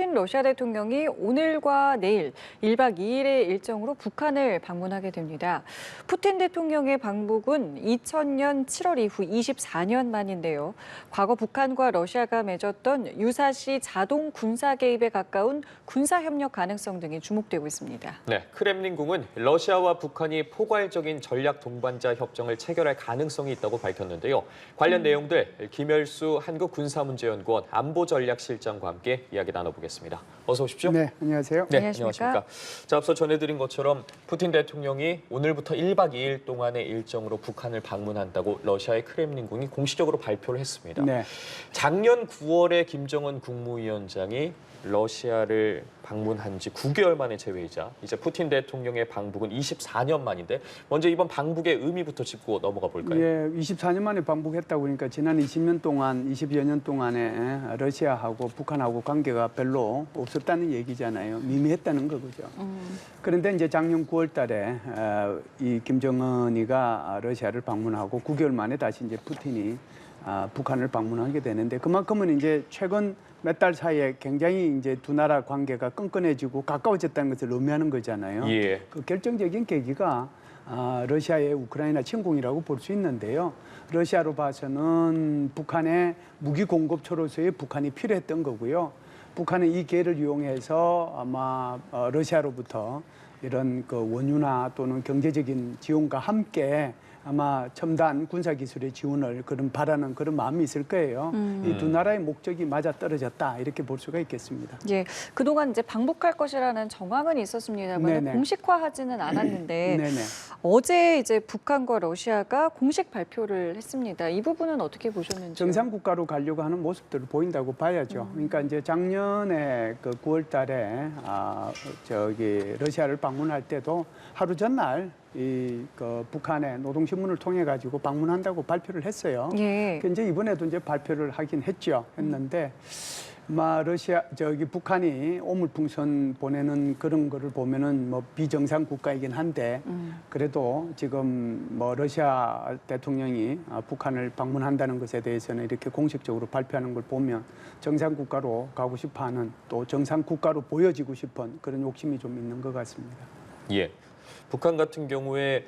푸틴 러시아 대통령이 오늘과 내일 1박 2일의 일정으로 북한을 방문하게 됩니다. 푸틴 대통령의 방북은 2000년 7월 이후 24년 만인데요. 과거 북한과 러시아가 맺었던 유사시 자동 군사 개입에 가까운 군사 협력 가능성 등이 주목되고 있습니다. 네, 크렘린궁은 러시아와 북한이 포괄적인 전략 동반자 협정을 체결할 가능성이 있다고 밝혔는데요. 관련 내용들 김열수 한국군사문제연구원 안보전략실장과 함께 이야기 나눠보겠습니다. 어서 오십시오. 네, 안녕하세요. 네, 안녕하십니까? 안녕하십니까. 자, 앞서 전해드린 것처럼 푸틴 대통령이 오늘부터 1박 2일 동안의 일정으로 북한을 방문한다고 러시아의 크렘린궁이 공식적으로 발표를 했습니다. 네. 작년 9월에 김정은 국무위원장이 러시아를 방문한 지 9개월 만의 재회이자 이제 푸틴 대통령의 방북은 24년 만인데 먼저 이번 방북의 의미부터 짚고 넘어가 볼까요? 예, 24년 만에 방북했다고 그러니까 지난 20년 동안, 20여 년 동안에 러시아하고 북한하고 관계가 별로 없었다는 얘기잖아요. 미미했다는 거죠. 그런데 이제 작년 9월 달에 이 김정은이가 러시아를 방문하고 9개월 만에 다시 이제 푸틴이 북한을 방문하게 되는데 그만큼은 이제 최근 몇 달 사이에 굉장히 이제 두 나라 관계가 끈끈해지고 가까워졌다는 것을 의미하는 거잖아요. 예. 그 결정적인 계기가 러시아의 우크라이나 침공이라고 볼 수 있는데요. 러시아로 봐서는 북한의 무기 공급처로서의 북한이 필요했던 거고요. 북한은 이 기회를 이용해서 아마 러시아로부터 이런 그 원유나 또는 경제적인 지원과 함께 아마 첨단 군사기술의 지원을 바라는 그런 마음이 있을 거예요. 이 두 나라의 목적이 맞아떨어졌다 이렇게 볼 수가 있겠습니다. 예, 그동안 이제 방북할 것이라는 정황은 있었습니다만 네네. 공식화하지는 않았는데 네네. 어제 이제 북한과 러시아가 공식 발표를 했습니다. 이 부분은 어떻게 보셨는지요? 정상 국가로 가려고 하는 모습들을 보인다고 봐야죠. 그러니까 이제 작년에 그 9월 달에 러시아를 방문할 때도 하루 전날 그 북한의 노동신문을 통해 가지고 방문한다고 발표를 했어요. 예. 이제 이번에도 이제 발표를 하긴 했는데 북한이 오물풍선 보내는 그런 거를 보면은 뭐 비정상 국가이긴 한데 그래도 지금 뭐 러시아 대통령이 북한을 방문한다는 것에 대해서는 이렇게 공식적으로 발표하는 걸 보면 정상 국가로 가고 싶어하는 또 정상 국가로 보여지고 싶은 그런 욕심이 좀 있는 것 같습니다. 예. 북한 같은 경우에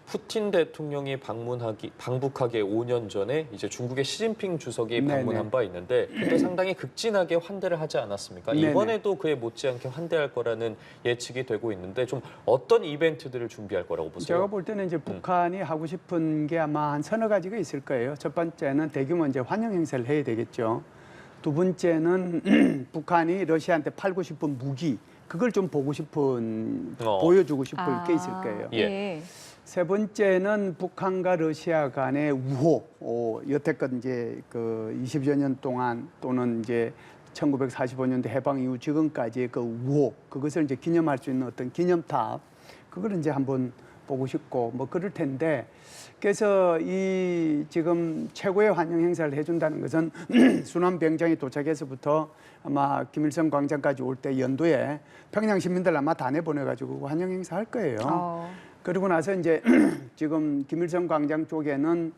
푸틴 대통령이 방북하기 5년 전에 이제 중국의 시진핑 주석이 방문한 바 있는데 그때 상당히 극진하게 환대를 하지 않았습니까? 네네. 이번에도 그에 못지않게 환대할 거라는 예측이 되고 있는데 좀 어떤 이벤트들을 준비할 거라고 보세요? 제가 볼 때는 이제 북한이 하고 싶은 게 아마 한 서너 가지가 있을 거예요. 첫 번째는 대규모 이제 환영 행사를 해야 되겠죠. 두 번째는 북한이 러시아한테 팔고 싶은 무기 그걸 좀 보고 싶은 보여주고 싶을 게 있을 거예요. 예. 세 번째는 북한과 러시아 간의 우호, 여태껏 이제 그 20여 년 동안 또는 이제 1945년도 해방 이후 지금까지의 그 우호, 그것을 이제 기념할 수 있는 어떤 기념탑, 그걸 이제 한번 보고 싶고 뭐 그럴 텐데 그래서 이 지금 최고의 환영 행사를 해준다는 것은 순환병장이 도착해서부터 아마 김일성 광장까지 올 때 연도에 평양 시민들 아마 다 내보내가지고 환영 행사 할 거예요. 그리고 나서 이제 지금 김일성 광장 쪽에는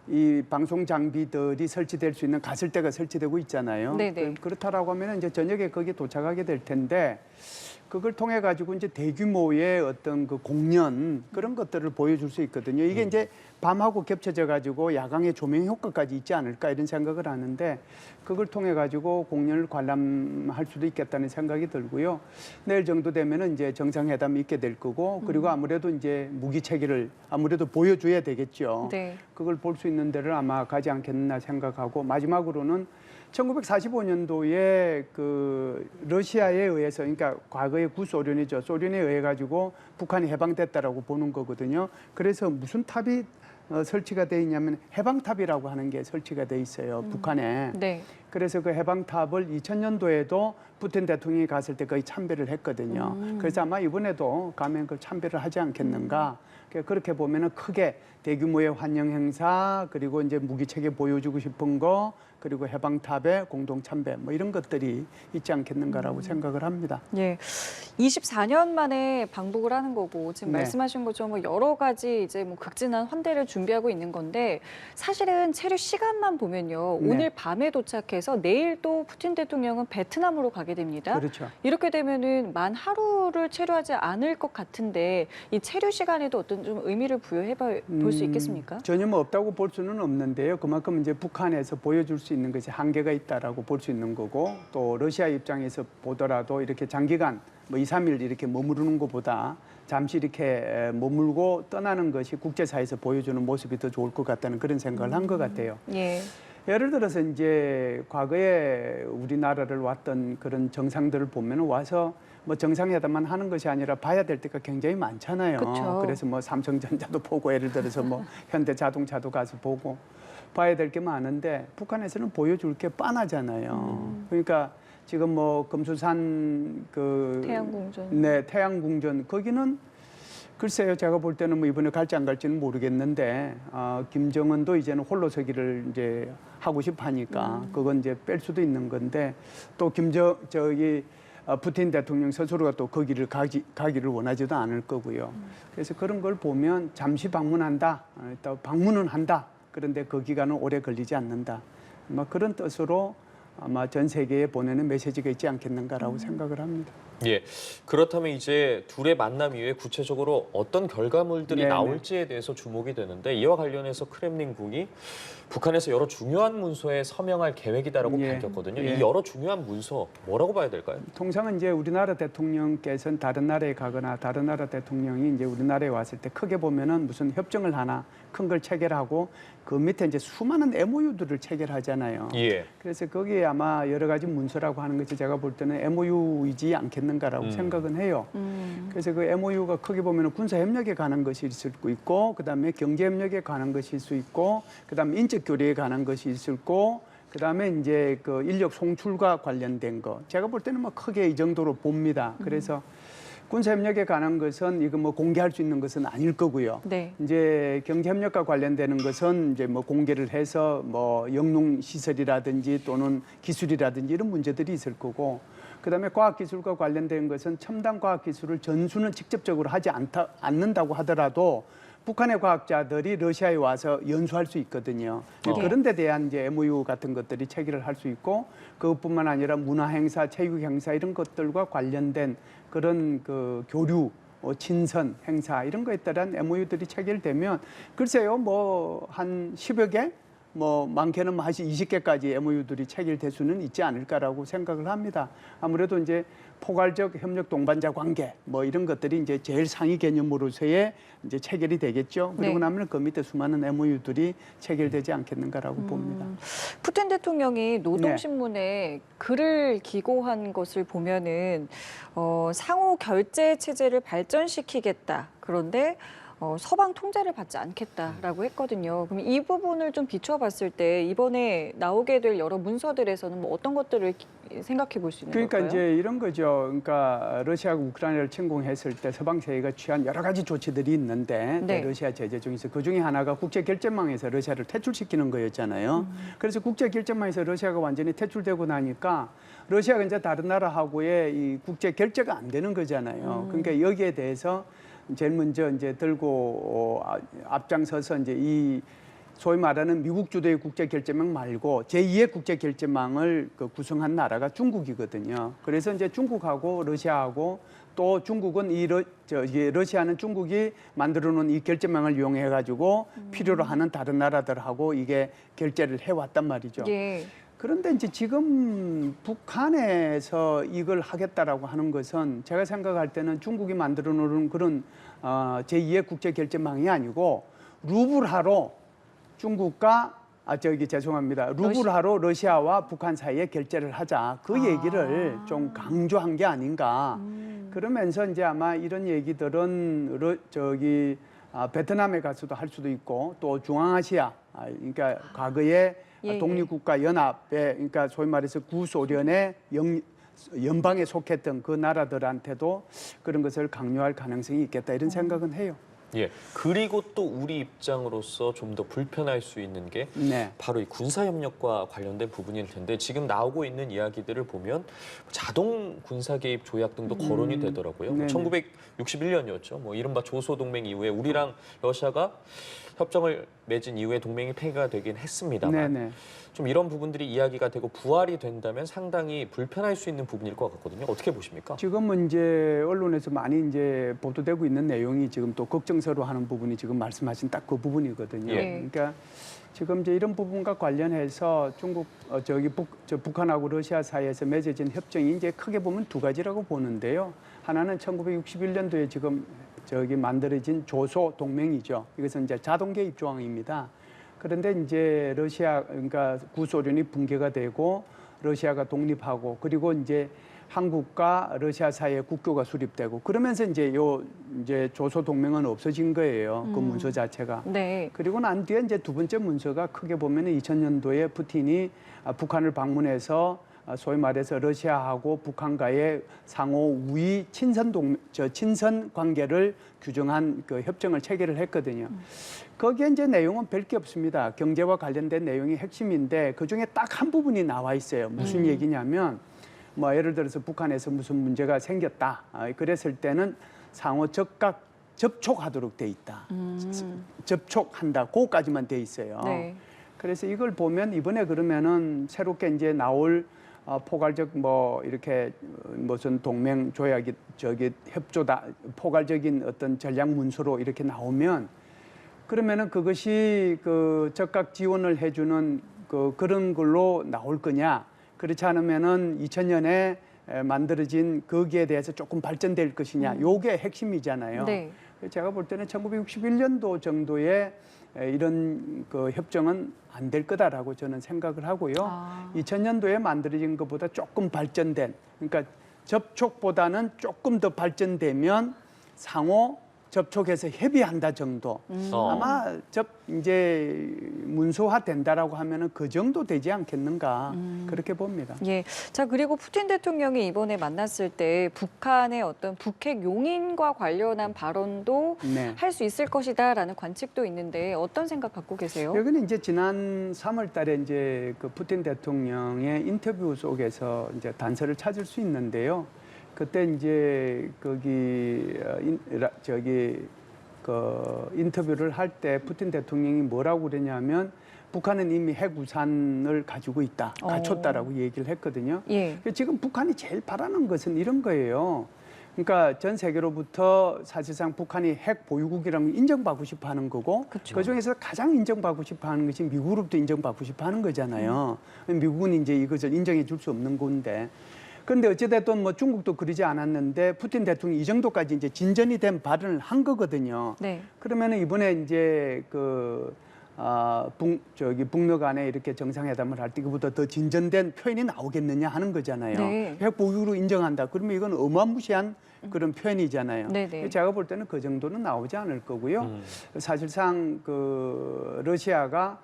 이 방송 장비들이 설치될 수 있는 가설대가 설치되고 있잖아요. 네네. 그렇다라고 하면 이제 저녁에 거기 도착하게 될 텐데 그걸 통해 가지고 이제 대규모의 어떤 그 공연 그런 것들을 보여줄 수 있거든요. 이게 이제 밤하고 겹쳐져 가지고 야광의 조명 효과까지 있지 않을까 이런 생각을 하는데 그걸 통해 가지고 공연을 관람할 수도 있겠다는 생각이 들고요. 내일 정도 되면은 이제 정상회담이 있게 될 거고 그리고 아무래도 이제 무기 체계를 아무래도 보여줘야 되겠죠. 네. 그걸 볼 수 있는 데를 아마 가지 않겠나 생각하고 마지막으로는 1945년도에 그 러시아에 의해서 그러니까 과거의 구소련이죠. 소련에 의해 가지고 북한이 해방됐다라고 보는 거거든요. 그래서 무슨 탑이 설치가 돼 있냐면 해방탑이라고 하는 게 설치가 돼 있어요. 북한에. 네. 그래서 그 해방탑을 2000년도에도 푸틴 대통령이 갔을 때 거의 참배를 했거든요. 그래서 아마 이번에도 가면 그 참배를 하지 않겠는가. 그렇게 보면은 크게 대규모의 환영 행사 그리고 이제 무기 체계 보여주고 싶은 거 그리고 해방탑의 공동 참배 뭐 이런 것들이 있지 않겠는가라고 생각을 합니다. 예, 24년 만에 방북을 하는 거고 지금 네. 말씀하신 것처럼 뭐 여러 가지 이제 뭐 극진한 환대를 준비하고 있는 건데 사실은 체류 시간만 보면요 네. 오늘 밤에 도착해서 돼서 내일 또 푸틴 대통령은 베트남으로 가게 됩니다. 그렇죠. 이렇게 되면은 만 하루를 체류하지 않을 것 같은데 이 체류 시간에도 어떤 좀 의미를 부여해 볼 수 있겠습니까? 전혀 뭐 없다고 볼 수는 없는데요. 그만큼 이제 북한에서 보여줄 수 있는 것이 한계가 있다라고 볼 수 있는 거고 또 러시아 입장에서 보더라도 이렇게 장기간 뭐 2, 3일 이렇게 머무르는 것보다 잠시 이렇게 머물고 떠나는 것이 국제사회에서 보여주는 모습이 더 좋을 것 같다는 그런 생각을 한 것 같아요. 예. 예를 들어서 이제 과거에 우리나라를 왔던 그런 정상들을 보면 와서 뭐 정상회담만 하는 것이 아니라 봐야 될 때가 굉장히 많잖아요. 그쵸. 그래서 뭐 삼성전자도 보고 예를 들어서 뭐 현대자동차도 가서 보고 봐야 될 게 많은데 북한에서는 보여줄 게 뻔하잖아요. 그러니까 지금 뭐 금수산 그 태양궁전. 네, 태양궁전 거기는 글쎄요, 제가 볼 때는 뭐 이번에 갈지 안 갈지는 모르겠는데 김정은도 이제는 홀로서기를 이제 하고 싶어하니까 그건 이제 뺄 수도 있는 건데 또 푸틴 대통령 스스로가 또 거기를 가기를 원하지도 않을 거고요. 그래서 그런 걸 보면 잠시 방문한다, 또 방문은 한다. 그런데 그 기간은 오래 걸리지 않는다. 아마 그런 뜻으로 아마 전 세계에 보내는 메시지가 있지 않겠는가라고 생각을 합니다. 예, 그렇다면 이제 둘의 만남 이후에 구체적으로 어떤 결과물들이 네네. 나올지에 대해서 주목이 되는데 이와 관련해서 크렘린궁이 북한에서 여러 중요한 문서에 서명할 계획이다라고 예. 밝혔거든요. 예. 이 여러 중요한 문서 뭐라고 봐야 될까요? 통상은 이제 우리나라 대통령께서는 다른 나라에 가거나 다른 나라 대통령이 이제 우리나라에 왔을 때 크게 보면은 무슨 협정을 하나 큰 걸 체결하고 그 밑에 이제 수많은 MOU들을 체결하잖아요. 예. 그래서 거기에 아마 여러 가지 문서라고 하는 것이 제가 볼 때는 MOU이지 않겠는가라고 생각은 해요. 그래서 그 MOU가 크게 보면 군사 협력에 관한 것이 있을 수 있고, 그다음에 경제 협력에 관한 것일 수 있고, 그다음에 인적 교류에 관한 것이 있을 거고, 그다음에 이제 그 인력 송출과 관련된 거. 제가 볼 때는 뭐 크게 이 정도로 봅니다. 그래서 군사협력에 관한 것은 이거 뭐 공개할 수 있는 것은 아닐 거고요. 네. 이제 경제협력과 관련되는 것은 이제 뭐 공개를 해서 뭐 영농 시설이라든지 또는 기술이라든지 이런 문제들이 있을 거고, 그다음에 과학기술과 관련된 것은 첨단 과학기술을 전수는 직접적으로 하지 않는다고 하더라도 북한의 과학자들이 러시아에 와서 연수할 수 있거든요. 그런 데 대한 이제 MOU 같은 것들이 체결을 할 수 있고, 그것뿐만 아니라 문화 행사, 체육 행사 이런 것들과 관련된 그런 그 교류, 친선 행사 이런 거에 따른 MOU들이 체결되면 글쎄요, 뭐 한 10여 개, 뭐 많게는 한 20개까지 MOU들이 체결될 수는 있지 않을까라고 생각을 합니다. 아무래도 이제 포괄적 협력 동반자 관계 뭐 이런 것들이 이제 제일 상위 개념으로서의 이제 체결이 되겠죠. 그러고 네. 나면 그 밑에 수많은 MOU들이 체결되지 않겠는가라고 봅니다. 푸틴 대통령이 노동신문에 글을 기고한 것을 보면은 상호 결제 체제를 발전시키겠다. 그런데 서방 통제를 받지 않겠다라고 했거든요. 그럼 이 부분을 좀 비춰봤을 때 이번에 나오게 될 여러 문서들에서는 뭐 어떤 것들을 생각해 볼 수 있는 그러니까 걸까요? 이제 이런 거죠. 그러니까 러시아가 우크라이나를 침공했을 때 서방 세계가 취한 여러 가지 조치들이 있는데 네. 러시아 제재 중에서 그 중에 하나가 국제 결제망에서 러시아를 퇴출시키는 거였잖아요. 그래서 국제 결제망에서 러시아가 완전히 퇴출되고 나니까 러시아가 이제 다른 나라하고의 이 국제 결제가 안 되는 거잖아요. 그러니까 여기에 대해서 제일 먼저 이제 들고 앞장서서 이제 이 소위 말하는 미국 주도의 국제 결제망 말고 제2의 국제 결제망을 구성한 나라가 중국이거든요. 그래서 이제 중국하고 러시아하고 또 중국은 러시아는 중국이 만들어 놓은 이 결제망을 이용해 가지고 필요로 하는 다른 나라들하고 이게 결제를 해 왔단 말이죠. 예. 그런데 이제 지금 북한에서 이걸 하겠다라고 하는 것은 제가 생각할 때는 중국이 만들어 놓은 그런 제2의 국제 결제망이 아니고 루블화로 중국과 죄송합니다. 루블화로 러시아와 북한 사이에 결제를 하자. 그 얘기를 좀 강조한 게 아닌가. 그러면서 이제 아마 이런 얘기들은 베트남에 가서도 할 수도 있고 또 중앙아시아, 그러니까 과거에 독립국가 연합에, 그러니까 소위 말해서 구소련의 연방에 속했던 그 나라들한테도 그런 것을 강요할 가능성이 있겠다 이런 생각은 해요. 예. 그리고 또 우리 입장으로서 좀 더 불편할 수 있는 게 네. 바로 이 군사협력과 관련된 부분일 텐데 지금 나오고 있는 이야기들을 보면 자동 군사 개입 조약 등도 거론이 되더라고요. 네네. 1961년이었죠. 뭐 이른바 조소동맹 이후에 우리랑 러시아가 협정을 맺은 이후에 동맹이 폐기가 되긴 했습니다만 네네. 좀 이런 부분들이 이야기가 되고 부활이 된다면 상당히 불편할 수 있는 부분일 것 같거든요. 어떻게 보십니까? 지금은 이제 언론에서 많이 이제 보도되고 있는 내용이 지금 또 걱정스러워 하는 부분이 지금 말씀하신 딱 그 부분이거든요. 예. 그러니까 지금 이제 이런 부분과 관련해서 중국 북한하고 러시아 사이에서 맺어진 협정이 이제 크게 보면 두 가지라고 보는데요. 하나는 1961년도에 지금 만들어진 조소 동맹이죠. 이것은 이제 자동 개입 조항입니다. 그런데 이제 그러니까 구소련이 붕괴가 되고 러시아가 독립하고 그리고 이제 한국과 러시아 사이에 국교가 수립되고 그러면서 이제 조소 동맹은 없어진 거예요. 그 문서 자체가. 네. 그리고 난 뒤에 이제 두 번째 문서가 크게 보면 2000년도에 푸틴이 북한을 방문해서 소위 말해서 러시아하고 북한과의 상호 우위 친선 관계를 규정한 그 협정을 체결을 했거든요. 거기에 이제 내용은 별 게 없습니다. 경제와 관련된 내용이 핵심인데 그 중에 딱 한 부분이 나와 있어요. 무슨 얘기냐면 뭐 예를 들어서 북한에서 무슨 문제가 생겼다. 그랬을 때는 상호 즉각 접촉하도록 돼 있다. 접촉한다. 그거까지만 돼 있어요. 네. 그래서 이걸 보면 이번에 그러면은 새롭게 이제 나올 포괄적 뭐 이렇게 무슨 동맹 조약이 협조다 포괄적인 어떤 전략 문서로 이렇게 나오면 그러면은 그것이 그 적극 지원을 해주는 그런 걸로 나올 거냐? 그렇지 않으면은 2000년에 만들어진 거기에 대해서 조금 발전될 것이냐? 요게 핵심이잖아요. 네. 제가 볼 때는 1961년도 정도에 이런 그 협정은 안 될 거다라고 저는 생각을 하고요. 2000년도에 만들어진 것보다 조금 발전된, 그러니까 접촉보다는 조금 더 발전되면 상호 접촉해서 협의한다 정도. 아마 이제 문서화 된다라고 하면은 그 정도 되지 않겠는가 그렇게 봅니다. 예. 자, 그리고 푸틴 대통령이 이번에 만났을 때 북한의 어떤 북핵 용인과 관련한 발언도 네. 할 수 있을 것이다라는 관측도 있는데 어떤 생각 갖고 계세요? 여기는 이제 지난 3월 달에 이제 그 푸틴 대통령의 인터뷰 속에서 이제 단서를 찾을 수 있는데요. 그때 이제 인터뷰를 할 때 푸틴 대통령이 뭐라고 그러냐면 북한은 이미 핵 우산을 가지고 있다, 갖췄다라고 얘기를 했거든요. 예. 지금 북한이 제일 바라는 것은 이런 거예요. 그러니까 전 세계로부터 사실상 북한이 핵 보유국이라는 걸 인정받고 싶어 하는 거고 그쵸. 그중에서 가장 인정받고 싶어 하는 것이 미국으로부터 인정받고 싶어 하는 거잖아요. 미국은 이제 이것을 인정해 줄 수 없는 건데. 그런데 어찌됐든 뭐 중국도 그러지 않았는데 푸틴 대통령이 이 정도까지 이제 진전이 된 발언을 한 거거든요. 네. 그러면은 이번에 이제 북러 간에 이렇게 정상회담을 할 때 그보다 더 진전된 표현이 나오겠느냐 하는 거잖아요. 네. 핵 보유로 인정한다. 그러면 이건 어마무시한 그런 표현이잖아요. 네네. 제가 볼 때는 그 정도는 나오지 않을 거고요. 사실상 러시아가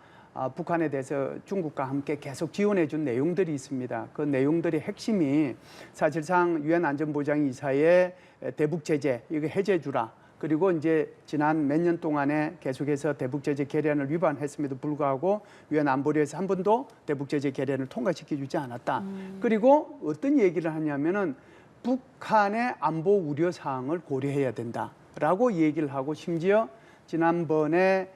북한에 대해서 중국과 함께 계속 지원해 준 내용들이 있습니다. 그 내용들의 핵심이 사실상 유엔 안전보장이사의 대북 제재 이거 해제해 주라. 그리고 이제 지난 몇 년 동안에 계속해서 대북 제재 결의안을 위반했음에도 불구하고 유엔 안보리에서 한 번도 대북 제재 결의안을 통과시켜 주지 않았다. 그리고 어떤 얘기를 하냐면은 북한의 안보 우려 사항을 고려해야 된다라고 얘기를 하고 심지어 지난번에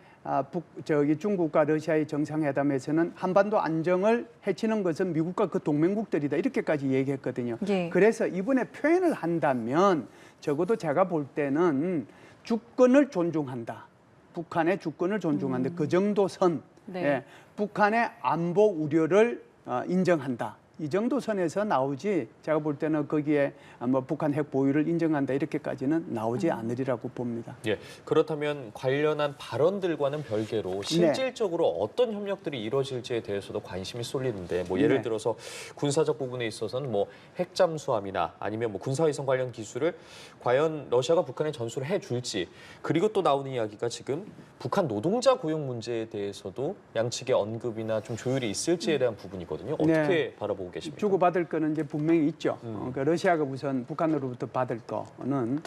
중국과 러시아의 정상회담에서는 한반도 안정을 해치는 것은 미국과 그 동맹국들이다 이렇게까지 얘기했거든요. 예. 그래서 이번에 표현을 한다면 적어도 제가 볼 때는 주권을 존중한다. 북한의 주권을 존중한다. 그 정도 선. 네. 예, 북한의 안보 우려를 인정한다. 이 정도 선에서 나오지 제가 볼 때는 거기에 뭐 북한 핵 보유를 인정한다 이렇게까지는 나오지 않으리라고 봅니다. 예, 그렇다면 관련한 발언들과는 별개로 실질적으로 어떤 협력들이 이루어질지에 대해서도 관심이 쏠리는데 뭐 예를 네. 들어서 군사적 부분에 있어서는 뭐 핵잠수함이나 아니면 뭐 군사위성 관련 기술을 과연 러시아가 북한에 전수를 해줄지 그리고 또 나오는 이야기가 지금 북한 노동자 고용 문제에 대해서도 양측의 언급이나 좀 조율이 있을지에 대한 부분이거든요. 어떻게 네. 바라보고 계십니까? 주고받을 거는 이제 분명히 있죠. 그러니까 러시아가 우선 북한으로부터 받을 거는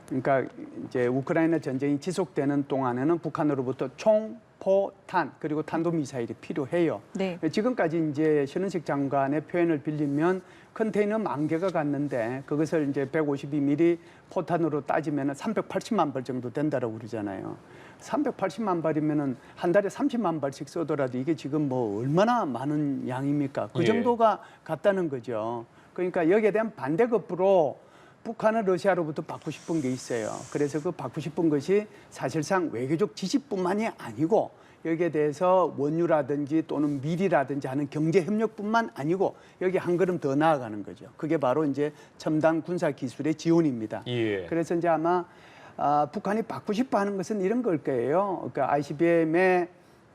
그러니까 이제 우크라이나 전쟁이 지속되는 동안에는 북한으로부터 총, 포탄 그리고 탄도미사일이 필요해요. 네. 지금까지 이제 신은식 장관의 표현을 빌리면 컨테이너 10,000개가 갔는데 그것을 이제 152mm 포탄으로 따지면 380만 벌 정도 된다고 그러잖아요. 380만 발이면은 한 달에 30만 발씩 쏘더라도 이게 지금 뭐 얼마나 많은 양입니까? 그 예. 정도가 같다는 거죠. 그러니까 여기에 대한 반대급부로 북한은 러시아로부터 받고 싶은 게 있어요. 그래서 그 받고 싶은 것이 사실상 외교적 지시뿐만이 아니고 여기에 대해서 원유라든지 또는 밀이라든지 하는 경제 협력뿐만 아니고 여기 한 걸음 더 나아가는 거죠. 그게 바로 이제 첨단 군사 기술의 지원입니다. 예. 그래서 이제 아마 북한이 받고 싶어 하는 것은 이런 걸 거예요. 그러니까 ICBM의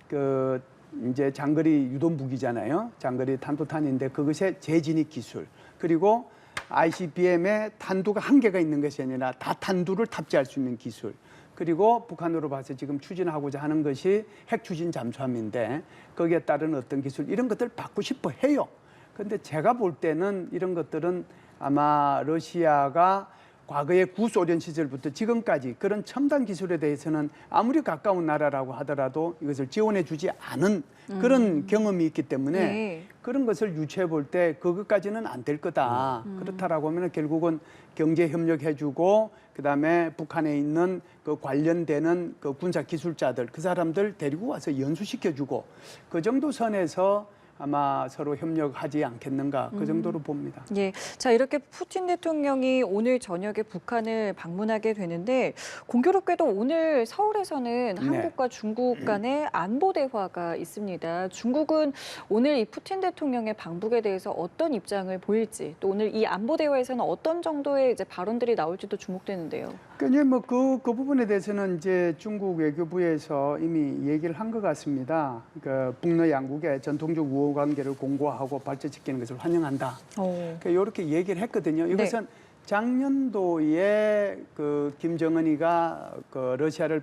그 이제 장거리 유도 무기잖아요. 장거리 탄도탄인데 그것의 재진입 기술. 그리고 ICBM의 탄두가 한 개가 있는 것이 아니라 다탄두를 탑재할 수 있는 기술. 그리고 북한으로 봐서 지금 추진하고자 하는 것이 핵 추진 잠수함인데 거기에 따른 어떤 기술 이런 것들 받고 싶어 해요. 그런데 제가 볼 때는 이런 것들은 아마 러시아가 과거의 구소련 시절부터 지금까지 그런 첨단 기술에 대해서는 아무리 가까운 나라라고 하더라도 이것을 지원해 주지 않은 그런 경험이 있기 때문에 네. 그런 것을 유추해 볼 때 그것까지는 안 될 거다. 그렇다라고 하면 결국은 경제 협력해 주고 그다음에 북한에 있는 그 관련되는 그 군사 기술자들 그 사람들 데리고 와서 연수시켜 주고 그 정도 선에서 아마 서로 협력하지 않겠는가 그 정도로 봅니다. 예. 자, 이렇게 푸틴 대통령이 오늘 저녁에 북한을 방문하게 되는데 공교롭게도 오늘 서울에서는 네. 한국과 중국 간의 안보 대화가 있습니다. 중국은 오늘 이 푸틴 대통령의 방북에 대해서 어떤 입장을 보일지 또 오늘 이 안보 대화에서는 어떤 정도의 이제 발언들이 나올지도 주목되는데요. 그러니까 뭐그 부분에 대해서는 이제 중국 외교부에서 이미 얘기를 한 것 같습니다. 그 북러 양국의 전통적 우호 관계를 공고하고 발전시키는 것을 환영한다. 그러니까 이렇게 얘기를 했거든요. 이것은 작년도에 그 김정은이가 그 러시아를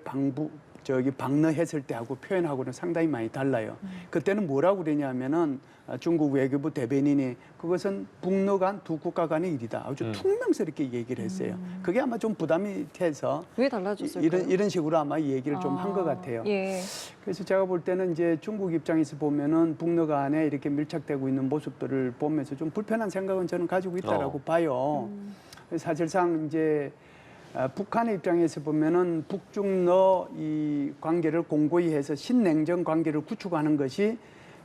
방문했을 때하고 표현하고는 상당히 많이 달라요. 그때는 뭐라고 그러냐면은 중국 외교부 대변인이 그것은 북러 간 두 국가 간의 일이다. 아주 퉁명스럽게 얘기를 했어요. 그게 아마 좀 부담이 돼서 왜 달라졌을까요? 이런 식으로 아마 얘기를 좀 한 것 같아요. 예. 그래서 제가 볼 때는 이제 중국 입장에서 보면은 북러 간에 이렇게 밀착되고 있는 모습들을 보면서 좀 불편한 생각은 저는 가지고 있다라고 봐요. 사실상 이제 북한의 입장에서 보면은 북중러 이 관계를 공고히 해서 신냉전 관계를 구축하는 것이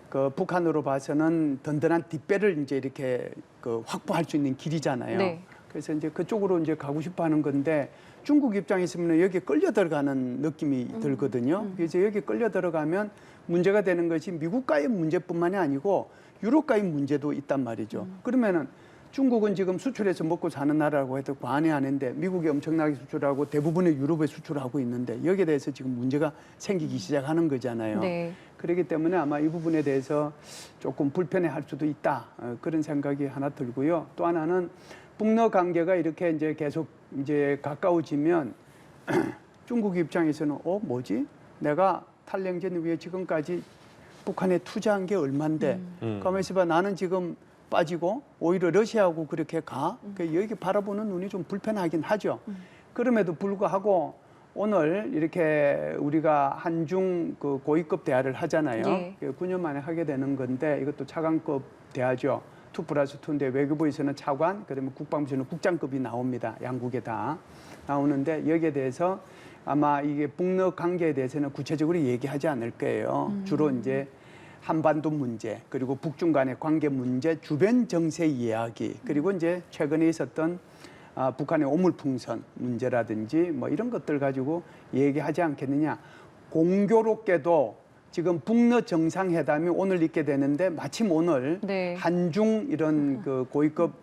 그 북한으로 봐서는 든든한 뒷배를 이제 이렇게 그 확보할 수 있는 길이잖아요. 네. 그래서 이제 그쪽으로 이제 가고 싶어 하는 건데 중국 입장에서는 여기 끌려 들어가는 느낌이 들거든요. 그래서 여기 끌려 들어가면 문제가 되는 것이 미국과의 문제뿐만이 아니고 유럽과의 문제도 있단 말이죠. 그러면은 중국은 지금 수출해서 먹고 사는 나라라고 해도 과언이 아닌데 미국이 엄청나게 수출하고 대부분의 유럽에 수출하고 있는데 여기에 대해서 지금 문제가 생기기 시작하는 거잖아요. 네. 그렇기 때문에 아마 이 부분에 대해서 조금 불편해할 수도 있다. 그런 생각이 하나 들고요. 또 하나는 북러 관계가 이렇게 이제 계속 이제 가까워지면 중국 입장에서는 뭐지? 내가 탈냉전 후에 지금까지 북한에 투자한 게 얼만데 가만있어 봐. 나는 지금 빠지고 오히려 러시아하고 그렇게 가. 여기 바라보는 눈이 좀 불편하긴 하죠. 그럼에도 불구하고 오늘 이렇게 우리가 한중 그 고위급 대화를 하잖아요. 네. 9년 만에 하게 되는 건데 이것도 차관급 대화죠. 2+2인데 외교부에서는 차관, 그다음에 국방부에서는 국장급이 나옵니다. 양국에 다 나오는데 여기에 대해서 아마 이게 북러 관계에 대해서는 구체적으로 얘기하지 않을 거예요. 주로 이제 한반도 문제, 그리고 북중 간의 관계 문제, 주변 정세 이야기, 그리고 이제 최근에 있었던 북한의 오물풍선 문제라든지 뭐 이런 것들 가지고 얘기하지 않겠느냐. 공교롭게도 지금 북러 정상회담이 오늘 있게 되는데 마침 오늘 네. 한중 이런 그 고위급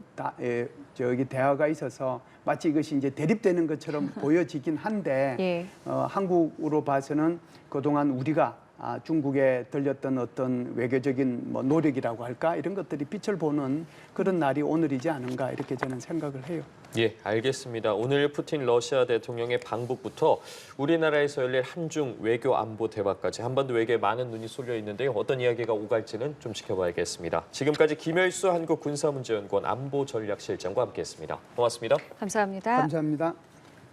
대화가 있어서 마치 이것이 이제 대립되는 것처럼 보여지긴 한데 예. 한국으로 봐서는 그동안 우리가 중국에 들렸던 어떤 외교적인 뭐 노력이라고 할까 이런 것들이 빛을 보는 그런 날이 오늘이지 않은가 이렇게 저는 생각을 해요. 예, 알겠습니다. 오늘 푸틴 러시아 대통령의 방북부터 우리나라에서 열릴 한중 외교 안보 대화까지 한반도 외교에 많은 눈이 쏠려 있는데요. 어떤 이야기가 오갈지는 좀 지켜봐야겠습니다. 지금까지 김열수 한국군사문제연구원 안보전략실장과 함께했습니다. 고맙습니다. 감사합니다. 감사합니다.